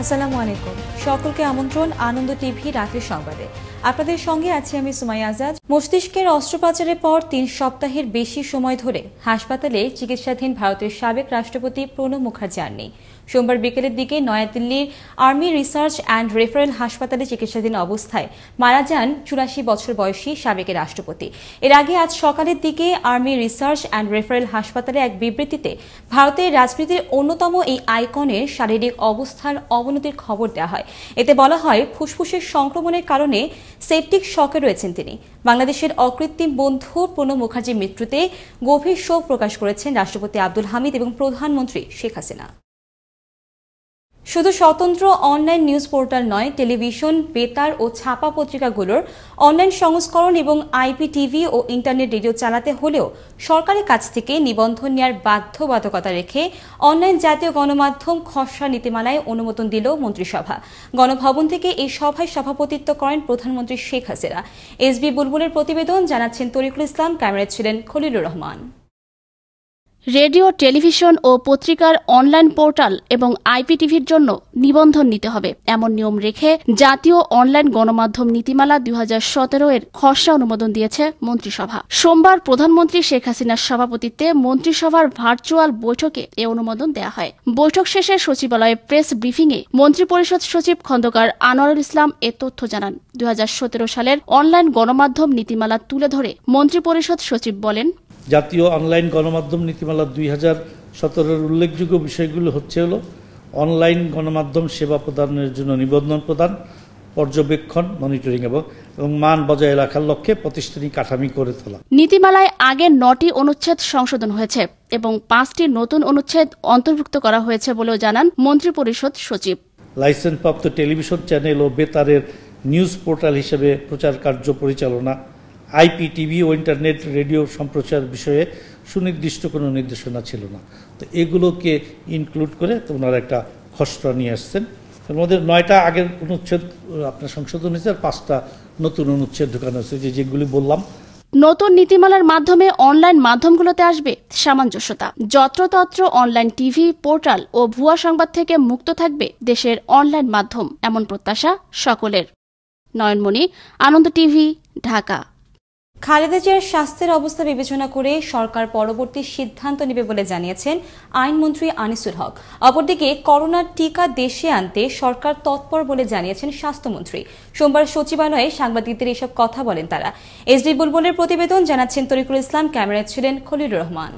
আসসালামু আলাইকুম। সকলকে আমন্ত্রণ আনন্দ টিভি রাতের সংবাদে। আপনাদের সঙ্গে আছি আমি সুমাইয়া আজাদ। মস্তিষ্কের অস্ত্রোপচারের পর 3 সপ্তাহের বেশি সময় ধরে হাসপাতালে চিকিৎসাধীন ভারতের সাবেক রাষ্ট্রপতি প্রণব মুখার্জি আর নেই। সোমবার বিকেলের দিকে নয়াদিল্লির আর্মি রিসার্চ অ্যান্ড রেফারেল হাসপাতালে চিকিৎসাধীন অবস্থায় মারা যান 84 বছর বয়সী সাবেক রাষ্ট্রপতি। এর আগে আজ সকালের দিকে আর্মি রিসার্চ অ্যান্ড রেফারেল হাসপাতালে এক বিবৃতিতে ভারতের রাজনীতির অন্যতম এই আইকনের শারীরিক অবস্থার অবনতির খবর দেওয়া হয়। এতে বলা হয়, ফুসফুসের সংক্রমণের কারণে সেপটিক শকে রয়েছেন তিনি। বাংলাদেশের অকৃত্রিম বন্ধু প্রণব মুখার্জির মৃত্যুতে গভীর শোক প্রকাশ করেছেন রাষ্ট্রপতি আব্দুল হামিদ এবং প্রধানমন্ত্রী শেখ হাসিনা। শুধু স্বতন্ত্র অনলাইন নিউজ পোর্টাল নয়, টেলিভিশন, বেতার ও ছাপা পত্রিকাগুলোর অনলাইন সংস্করণ এবং আইপিটিভি ও ইন্টারনেট রেডিও চালাতে হলেও সরকারের কাছ থেকে নিবন্ধন নেওয়ার বাধ্যবাধকতা রেখে অনলাইন জাতীয় গণমাধ্যম খসড়া নীতিমালায় অনুমোদন দিল মন্ত্রিসভা। গণভবন থেকে এই সভায় সভাপতিত্ব করেন প্রধানমন্ত্রী শেখ হাসিনা। এসবি বুলবুলের প্রতিবেদন জানাচ্ছেন তরিকুল ইসলাম, ক্যামেরায় ছিলেন খলিলুর রহমান। রেডিও, টেলিভিশন ও পত্রিকার অনলাইন পোর্টাল এবং আইপিটিভির জন্য নিবন্ধন নিতে হবে এমন নিয়ম রেখে জাতীয় অনলাইন গণমাধ্যম নীতিমালা 2017 এর খসড়া অনুমোদন দিয়েছে মন্ত্রিসভা। সোমবার প্রধানমন্ত্রী শেখ হাসিনার সভাপতিত্বে মন্ত্রিসভার ভার্চুয়াল বৈঠকে এ অনুমোদন দেওয়া হয়। বৈঠক শেষে সচিবালয়ে প্রেস ব্রিফিংয়ে মন্ত্রিপরিষদ সচিব খন্দকার আনোয়ারুল ইসলাম এ তথ্য জানান। 2017 সালের অনলাইন গণমাধ্যম নীতিমালা তুলে ধরে মন্ত্রিপরিষদ সচিব বলেন, জাতীয় অনলাইন গণমাধ্যম নীতিমালা 2017-এর উল্লেখযোগ্য বিষয়গুলো হলো অনলাইন গণমাধ্যম সেবা প্রদানের জন্য নিবন্ধন প্রদান, পর্যবেক্ষণ, মনিটরিং এবং মান বজায় রাখার লক্ষ্যে প্রাতিষ্ঠানিক কাঠামো করে তোলা। নীতিমালায় আগে 9টি অনুচ্ছেদ সংশোধন হয়েছে এবং 5টি নতুন অনুচ্ছেদ অন্তর্ভুক্ত করা হয়েছে বলেও জানান মন্ত্রিপরিষদ সচিব। লাইসেন্সপ্রাপ্ত টেলিভিশন চ্যানেল ও বেতারের নিউজ পোর্টাল হিসেবে প্রচার কার্য পরিচালনা, আইপিটিভি ও ইন্টারনেট রেডিও সম্প্রচার বিষয়ে সুনির্দিষ্ট কোনো নির্দেশনা ছিল না। তো এগুলোকে ইনক্লুড করে ওনারা একটা খসড়া নিয়ে আসছেন। এর মধ্যে 9টা আগের অনুচ্ছেদ আপনার সংশোধন হয়েছে আর 5টা নতুন অনুচ্ছেদ ঢোকানো হয়েছে, যেগুলি বললাম। নতুন নীতিমালার মাধ্যমে অনলাইন মাধ্যমগুলোতে আসবে সামঞ্জস্যতা। যত্রতত্র অনলাইন টিভি, পোর্টাল ও ভুয়া সংবাদ থেকে মুক্ত থাকবে দেশের অনলাইন মাধ্যম, এমন প্রত্যাশা সকলের। নয়নমণি, আনন্দ টিভি, ঢাকা। খালেদা জিয়ার স্বাস্থ্যের অবস্থা বিবেচনা করে সরকার পরবর্তী সিদ্ধান্ত নেবে বলে জানিয়েছেন আইনমন্ত্রী আনিসুল হক। অপরদিকে করোনার টিকা দেশে আনতে সরকার তৎপর বলে জানিয়েছেন স্বাস্থ্যমন্ত্রী। সোমবার সচিবালয়ে সাংবাদিকদের এসব কথা বলেন তারা। এসডি বুলবুলের প্রতিবেদন জানাচ্ছেন তরিকুল ইসলাম, ক্যামেরায় ছিলেন খলিলুর রহমান।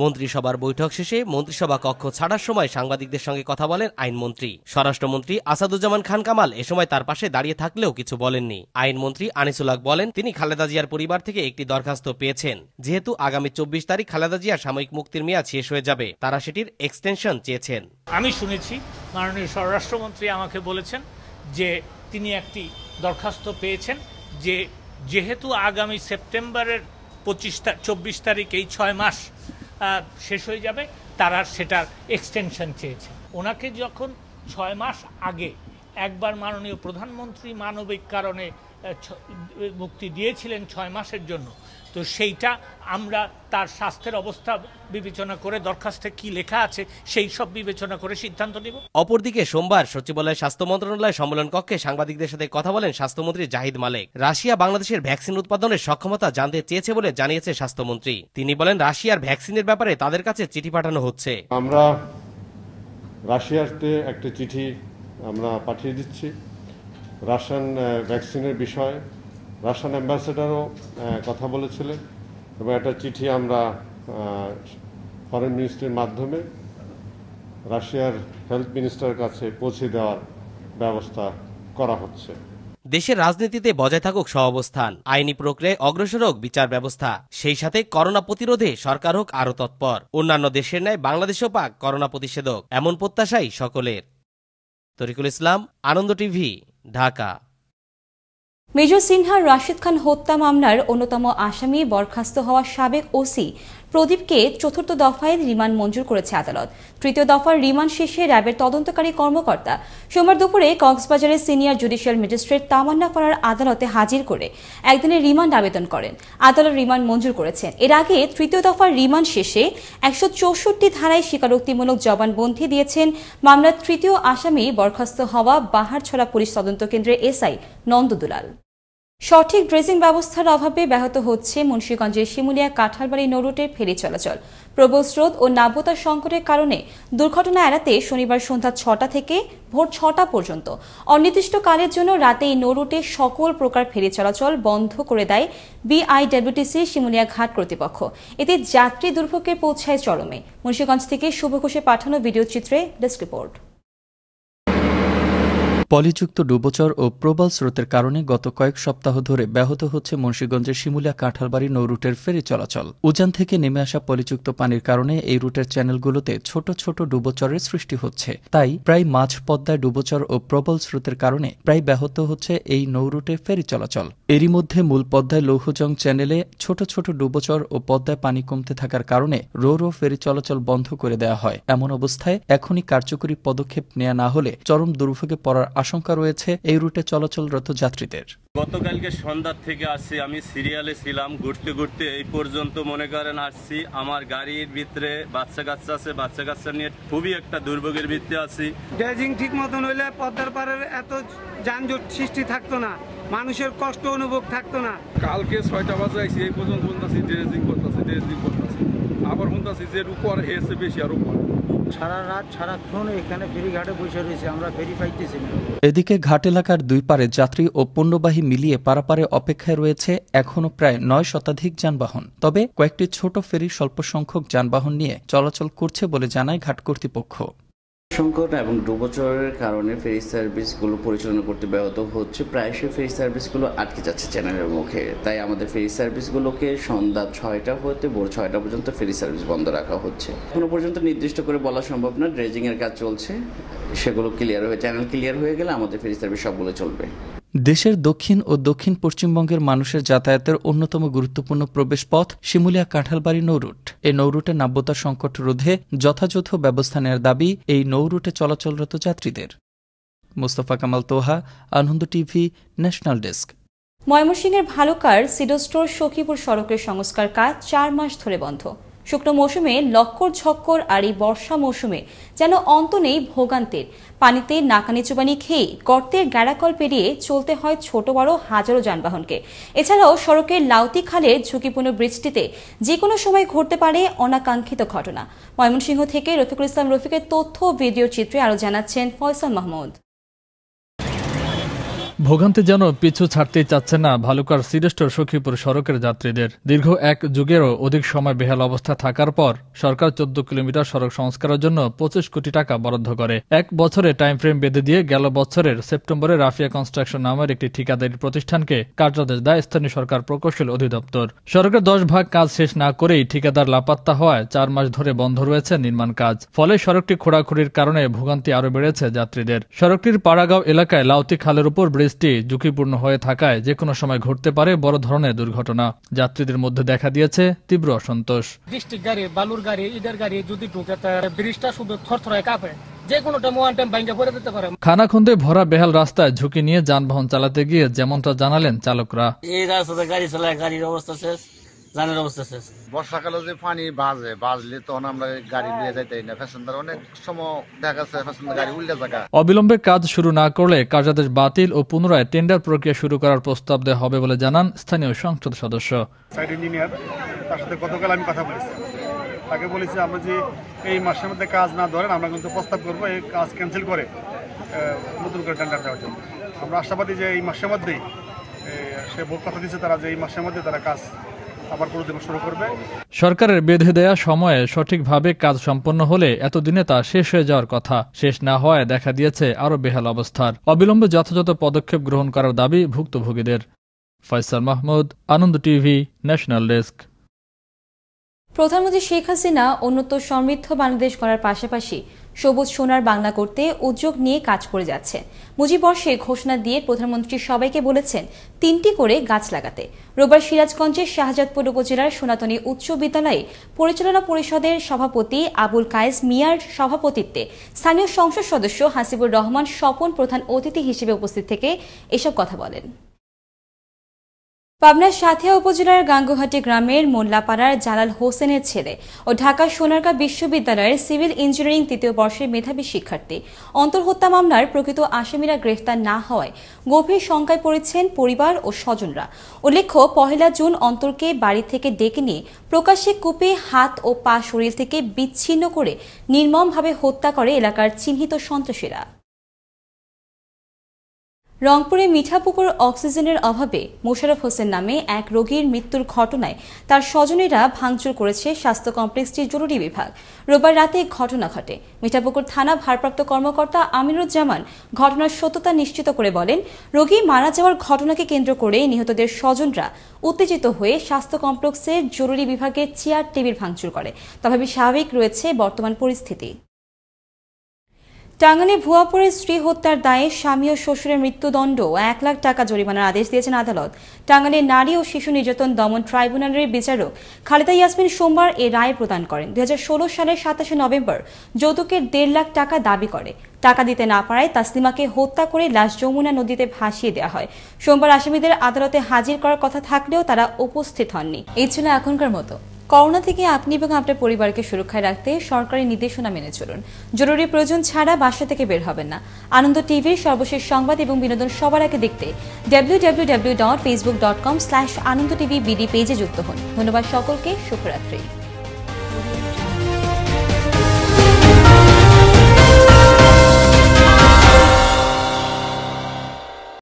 মন্ত্রিসভার বৈঠক শেষে মন্ত্রিসভা কক্ষ ছাড়ার সময় সাংবাদিকদের সঙ্গে কথা বলেন আইনমন্ত্রী। স্বরাষ্ট্রমন্ত্রী আসাদুজ্জামান খান কামাল এ সময় তার পাশে দাঁড়িয়ে থাকলেও কিছু বলেননি। আইনমন্ত্রী আনিসুল হক বলেন, তিনি খালেদা জিয়ার পরিবার থেকে একটি দরখাস্ত পেয়েছেন। যেহেতু আগামী 24 তারিখ খালেদা জিয়ার সাময়িক মুক্তির মেয়াদ শেষ হয়ে যাবে, তারা সেটির এক্সটেনশন চেয়েছেন। আমি শুনেছি মাননীয় স্বরাষ্ট্রমন্ত্রী আমাকে বলেছেন যে তিনি একটি দরখাস্ত পেয়েছেন, যেহেতু আগামী সেপ্টেম্বরের 24 তারিখ এই 6 মাস শেষ হয়ে যাবে, তারা সেটার এক্সটেনশন চেয়েছে। ওনাকে যখন 6 মাস আগে একবার মাননীয় প্রধানমন্ত্রী মানবিক কারণে মুক্তি দিয়েছিলেন 6 মাসের জন্য, তো সেইটা আমরা তার স্বাস্থ্যের অবস্থা বিবেচনা করে দরখাস্তে কি লেখা আছে সেই সব বিবেচনা করে সিদ্ধান্ত নেব। অপরদিকে সোমবার সচিবালয় স্বাস্থ্য মন্ত্রণালয় সম্মেলন কক্ষে সাংবাদিকদের সাথে কথা বলেন স্বাস্থ্যমন্ত্রী জাহিদ মালেক। রাশিয়া বাংলাদেশের ভ্যাকসিন উৎপাদনের সক্ষমতা জানতে চেয়েছে বলে জানিয়েছে স্বাস্থ্যমন্ত্রী। তিনি বলেন, রাশিয়ার ভ্যাকসিনের ব্যাপারে তাদের কাছে চিঠি পাঠানো হচ্ছে। আমরা রাশিয়াতে একটা চিঠি আমরা পাঠিয়ে দিচ্ছি রাশিয়ান ভ্যাকসিনের বিষয়ে। রাশিয়ান অ্যাম্বাসেডারও কথা বলেছিলেন এবং একটা চিঠি আমরা ফরেন মিনিস্ট্রির মাধ্যমে রাশিয়ার হেলথ মিনিস্টারের কাছে পৌঁছে দেওয়ার ব্যবস্থা করা হচ্ছে। দেশের রাজনীতিতে বজায় থাকুক সহাবস্থান, আইনি প্রক্রিয়ায় অগ্রসর হোক বিচার ব্যবস্থা, সেই সাথে করোনা প্রতিরোধে সরকার হোক আরও তৎপর। অন্যান্য দেশের ন্যায় বাংলাদেশেও পাক করোনা প্রতিষেধক, এমন প্রত্যাশাই সকলের। তরিকুল ইসলাম, আনন্দ টিভি, ঢাকা। মেজর সিনহার রাশিদ খান হত্যা মামলার অন্যতম আসামি বরখাস্ত হওয়া সাবেক ওসি প্রদীপকে চতুর্থ দফায় রিমান্ড মঞ্জুর করেছে আদালত। তৃতীয় দফার রিমান্ড শেষে র্যাবের তদন্তকারী কর্মকর্তা সোমবার দুপুরে কক্সবাজারের সিনিয়র জুডিশিয়াল ম্যাজিস্ট্রেট তামান্না ফারার আদালতে হাজির করে একদিনের রিমান্ড আবেদন করেন। আদালত রিমান্ড মঞ্জুর করেছেন। এর আগে তৃতীয় দফার রিমান্ড শেষে 164 ধারায় স্বীকারোক্তিমূলক জবানবন্দি দিয়েছেন মামলার তৃতীয় আসামি বরখাস্ত হওয়া বাহারছড়া পুলিশ তদন্ত কেন্দ্রের এসআই নন্দদুলাল। সঠিক ড্রেজিং ব্যবস্থার অভাবে ব্যাহত হচ্ছে মুন্সিগঞ্জের শিমুলিয়া কাঁঠালবাড়ি নৌরুটের ফেরি চলাচল। প্রবল স্রোত ও নাব্যতা সংকটের কারণে দুর্ঘটনা এড়াতে শনিবার সন্ধ্যা 6টা থেকে ভোর 6টা পর্যন্ত অনির্দিষ্টকালের জন্য রাতে এই নৌরুটে সকল প্রকার ফেরি চলাচল বন্ধ করে দেয় বিআইডব্লিউটিসি শিমুলিয়া ঘাট কর্তৃপক্ষ। এতে যাত্রী দুর্ভোগের পৌঁছায় চরমে। মুন্সিগঞ্জ থেকে শুভ ঘোষে পাঠানো ভিডিও চিত্রে ডেস্ক রিপোর্ট। পলিযুক্ত ডুবোচর ও প্রবল স্রোতের কারণে গত কয়েক সপ্তাহ ধরে ব্যাহত হচ্ছে মুন্সিগঞ্জের শিমুলিয়া কাঁঠালবাড়ি নৌরুটের ফেরি চলাচল। উজান থেকে নেমে আসা পলিযুক্ত পানির কারণে এই রুটের চ্যানেলগুলোতে ছোট ছোট ডুবোচরের সৃষ্টি হচ্ছে। তাই প্রায় মাঝ পদ্মায় ডুবোচর ও প্রবল স্রোতের কারণে প্রায় ব্যাহত হচ্ছে এই নৌরুটে ফেরি চলাচল। এরই মধ্যে মূল পদ্মায় লৌহজং চ্যানেলে ছোট ছোট ডুবোচর ও পদ্মায় পানি কমতে থাকার কারণে রো রো ফেরি চলাচল বন্ধ করে দেওয়া হয়। এমন অবস্থায় এখনই কার্যকরী পদক্ষেপ নেওয়া না হলে চরম দুর্ভোগে পড়ার আশঙ্কা রয়েছে এই রুটে চলাচলরত যাত্রীদের। গতকালকে সন্ধ্যার থেকে আসছি, আমি সিরিয়ালে ছিলাম, ঘুরতে ঘুরতে এই পর্যন্ত মনে করেন আসছি। আমার গাড়ির ভিতরে বাচ্চা কাচ্চা আছে, বাচ্চা কাচ্চা নিয়ে খুবই একটা দুর্ভোগের ভিতরে আছি। ড্রেজিং ঠিক মতন হইলে পদ্মার পাড়ের এত যানজট সৃষ্টি থাকতো না, মানুষের কষ্ট অনুভব থাকতো না। কালকে 6টা বাজে আইছি, এই পর্যন্ত শুনতেছি ড্রেজিং করতেছি, আবার শুনতেছি যে উপর হয়েছে বেশি আর উপর। সারা রাত সারাক্ষণ এখানে ফেরিঘাটে বসে রয়েছে, আমরা ফেরি পাইতেছি না। এদিকে ঘাট এলাকার দুই পারে যাত্রী ও পণ্যবাহী মিলিয়ে পারাপারে অপেক্ষায় রয়েছে এখনও প্রায় 9 শতাধিক যানবাহন। তবে কয়েকটি ছোট ফেরি স্বল্প সংখ্যক যানবাহন নিয়ে চলাচল করছে বলে জানায় ঘাট কর্তৃপক্ষ। সংকট এবং ডুবোচরের কারণে ফেরি সার্ভিসগুলো পরিচালনা করতে ব্যাহত হচ্ছে। প্রায়শই ফেরি সার্ভিসগুলো আটকে যাচ্ছে চ্যানেলের মুখে। তাই আমাদের ফেরি সার্ভিসগুলোকে সন্ধ্যা 6টা হতে ভোর 6টা পর্যন্ত ফেরি সার্ভিস বন্ধ রাখা হচ্ছে। এখনো পর্যন্ত নির্দিষ্ট করে বলা সম্ভব না। ড্রেজিংয়ের কাজ চলছে, সেগুলো ক্লিয়ার হয়ে চ্যানেল ক্লিয়ার হয়ে গেলে আমাদের ফেরি সার্ভিস সবগুলো চলবে। দেশের দক্ষিণ ও দক্ষিণ পশ্চিমবঙ্গের মানুষের যাতায়াতের অন্যতম গুরুত্বপূর্ণ প্রবেশপথ শিমুলিয়া কাঁঠালবাড়ি নৌরুট। এই নৌরুটে নাব্যতা সংকট রোধে যথাযথ ব্যবস্থা নেওয়ার দাবি এই নৌরুটে চলাচলরত যাত্রীদের। মোস্তফা কামাল তোহা, আনন্দ টিভি, ন্যাশনাল ডেস্ক। ময়মনসিংহের ভালুকার সিডো স্টোর সখীপুর সড়কের সংস্কার কাজ 4 মাস ধরে বন্ধ। শুকনো মৌসুমে লক্কর ঝক্কর আর এই বর্ষা মৌসুমে যেন অন্ত নেই ভোগান্তির। পানিতে নাকানি চুবানি খেয়ে গর্তের গ্যাড়াকল পেরিয়ে চলতে হয় ছোট বড় হাজারো যানবাহনকে। এছাড়াও সড়কের লাউতি খালের ঝুঁকিপূর্ণ ব্রিজটিতে যে কোনো সময় ঘটতে পারে অনাকাঙ্ক্ষিত ঘটনা। ময়মনসিংহ থেকে রফিকুল ইসলাম রফিকের তথ্য ভিডিও চিত্রে আরও জানাচ্ছেন ফয়সাল মাহমুদ। ভোগান্তি যেন পিছু ছাড়তেই চাচ্ছে না ভালুকার সিডো স্টোর সখীপুর সড়কের যাত্রীদের। দীর্ঘ 1 যুগেরও অধিক সময় বেহাল অবস্থা থাকার পর সরকার 14 কিলোমিটার সড়ক সংস্কারের জন্য 25 কোটি টাকা বরাদ্দ করে। 1 বছরে টাইম ফ্রেম বেঁধে দিয়ে গেল বছরের সেপ্টেম্বরে রাফিয়া কনস্ট্রাকশন নামের একটি ঠিকাদারি প্রতিষ্ঠানকে কার্যাদেশ দেয় স্থানীয় সরকার প্রকৌশল অধিদপ্তর। সড়কের 10 ভাগ কাজ শেষ না করেই ঠিকাদার লাপাত্তা হওয়ায় 4 মাস ধরে বন্ধ রয়েছে নির্মাণ কাজ। ফলে সড়কটি খোঁড়াখুড়ির কারণে ভোগান্তি আরও বেড়েছে যাত্রীদের। সড়কটির পাড়াগাঁও এলাকায় লাউতি খালের উপর ব্রিজটি ঝুঁকিপূর্ণ হয়ে থাকায় যে কোনো সময় ঘটতে পারে বড় ধরনের দুর্ঘটনা। যাত্রীদের মধ্যে দেখা দিয়েছে তীব্র অসন্তোষ। ডিস্ট্রিক্ট গাড়ি, বালুর গাড়ি, ইটের গাড়ি যদি ঢুকে ব্রিজটা শুধু থরথরায় কাঁপে, যে কোনো টাইম ওয়ান টাইম ভাঙে পড়ে যেতে পারে। খানাখন্দে ভরা বেহাল রাস্তায় ঝুঁকি নিয়ে যানবাহন চালাতে গিয়ে যেমনটা জানালেন চালকরা। এই রাস্তাতে গাড়ি চালায়, গাড়ির অবস্থা শেষ, যানের অবস্থা শেষ। বর্ষাকালে যে পানি বাজলে তখন আমরা গাড়ি নিয়ে যাইতেই না, প্যাসেঞ্জার অনেক সময় দেখা যাচ্ছে প্যাসেঞ্জার গাড়ি উল্টে জায়গা। অবিলম্বে কাজ শুরু না করলে কার্যাদেশ বাতিল ও পুনরায় টেন্ডার প্রক্রিয়া শুরু করার প্রস্তাব দেওয়া হবে বলে জানান স্থানীয় সংসদ সদস্য। সাইট ইঞ্জিনিয়ার, তার সাথে গতকাল আমি কথা বলেছি, তাকে বলেছি আমরা যে এই মাসের মধ্যে কাজ না ধরেন আমরা কিন্তু প্রস্তাব করবো এই কাজ ক্যান্সেল করে নতুন করে টেন্ডার দেওয়ার জন্য। আমরা আশাবাদী যে এই মাসের মধ্যেই, সে ভোট কথা দিচ্ছে তারা যে এই মাসের মধ্যে তারা কাজ আবার পুরোদিন শুরু করবে। সরকারের বেঁধে দেয়া সময়ে সঠিকভাবে কাজ সম্পন্ন হলে এতদিনে তা শেষ হয়ে যাওয়ার কথা। শেষ না হওয়ায় দেখা দিয়েছে আরও বেহাল অবস্থার। অবিলম্বে যথাযথ পদক্ষেপ গ্রহণ করার দাবি ভুক্তভোগীদের। ফয়সাল মাহমুদ, আনন্দ টিভি, ন্যাশনাল ডেস্ক। প্রধানমন্ত্রী শেখ হাসিনা উন্নত সমৃদ্ধ বাংলাদেশ গড়ার পাশাপাশি সবুজ সোনার বাংলা করতে উদ্যোগ নিয়ে কাজ করে যাচ্ছে। মুজিববর্ষে ঘোষণা দিয়ে প্রধানমন্ত্রী সবাইকে বলেছেন 3টি করে গাছ লাগাতে। রোববার সিরাজগঞ্জের শাহজাদপুর উপজেলার সোনাতনী উচ্চ বিদ্যালয়ে পরিচালনা পরিষদের সভাপতি আবুল কায়েস মিয়ার সভাপতিত্বে স্থানীয় সংসদ সদস্য হাসিবুর রহমান স্বপন প্রধান অতিথি হিসেবে উপস্থিত থেকে এসব কথা বলেন। পাবনার সাঁথিয়া উপজেলার গাঙ্গুহাটি গ্রামের মোল্লাপাড়ার জালাল হোসেনের ছেলে ও ঢাকা সোনারগাঁ বিশ্ববিদ্যালয়ের সিভিল ইঞ্জিনিয়ারিং 3য় বর্ষের মেধাবী শিক্ষার্থী অন্তর হত্যা মামলার প্রকৃত আসামিরা গ্রেফতার না হওয়ায় গভীর শঙ্কায় পড়েছেন পরিবার ও স্বজনরা। উল্লেখ্য, 1 জুন অন্তরকে বাড়ি থেকে ডেকে নিয়ে প্রকাশ্যে কূপে হাত ও পা শরীর থেকে বিচ্ছিন্ন করে নির্মমভাবে হত্যা করে এলাকার চিহ্নিত সন্ত্রাসীরা। রংপুরে মিঠাপুকুর অক্সিজেনের অভাবে মোশাররফ হোসেন নামে এক রোগীর মৃত্যুর ঘটনায় তার স্বজনেরা ভাঙচুর করেছে স্বাস্থ্য কমপ্লেক্সটির জরুরি বিভাগ। রোববার রাতে ঘটনা ঘটে। মিঠাপুকুর থানা ভারপ্রাপ্ত কর্মকর্তা আমিরুজ্জামান ঘটনার সত্যতা নিশ্চিত করে বলেন, রোগী মারা যাওয়ার ঘটনাকে কেন্দ্র করে নিহতদের স্বজনরা উত্তেজিত হয়ে স্বাস্থ্য কমপ্লেক্সের জরুরি বিভাগের চেয়ার টেবিল ভাঙচুর করে। তবে স্বাভাবিক রয়েছে বর্তমান পরিস্থিতি। টাঙ্গাইলে ভুয়াপুরে স্ত্রী হত্যার দায়ে স্বামী ও শ্বশুরের মৃত্যুদণ্ড ও 1 লাখ টাকা জরিমানার আদেশ দিয়েছেন আদালত। টাঙ্গাইলের নারী ও শিশু নির্যাতন দমন ট্রাইব্যুনালের বিচারক খালেদা ইয়াসমিন সোমবার এ রায় প্রদান করেন। 2016 সালের 27 নভেম্বর যৌতুকের 1.5 লাখ টাকা দাবি করে। টাকা দিতে না পারায় তাসলিমাকে হত্যা করে লাশ যমুনা নদীতে ভাসিয়ে দেওয়া হয়। সোমবার আসামিদের আদালতে হাজির করার কথা থাকলেও তারা উপস্থিত হননি। এই ছিল এখনকার মতো। করোনা থেকে আপনি এবং আপনার পরিবারকে সুরক্ষায় রাখতে সরকারি নির্দেশনা মেনে চলুন। জরুরি প্রয়োজন ছাড়া বাসা থেকে বের হবেন না। আনন্দ টিভির সর্বশেষ সংবাদ এবং বিনোদন সবার আগে দেখতে www.facebook.com/anandotv পেজে যুক্ত হন। ধন্যবাদ সকলকে। শুভরাত্রি।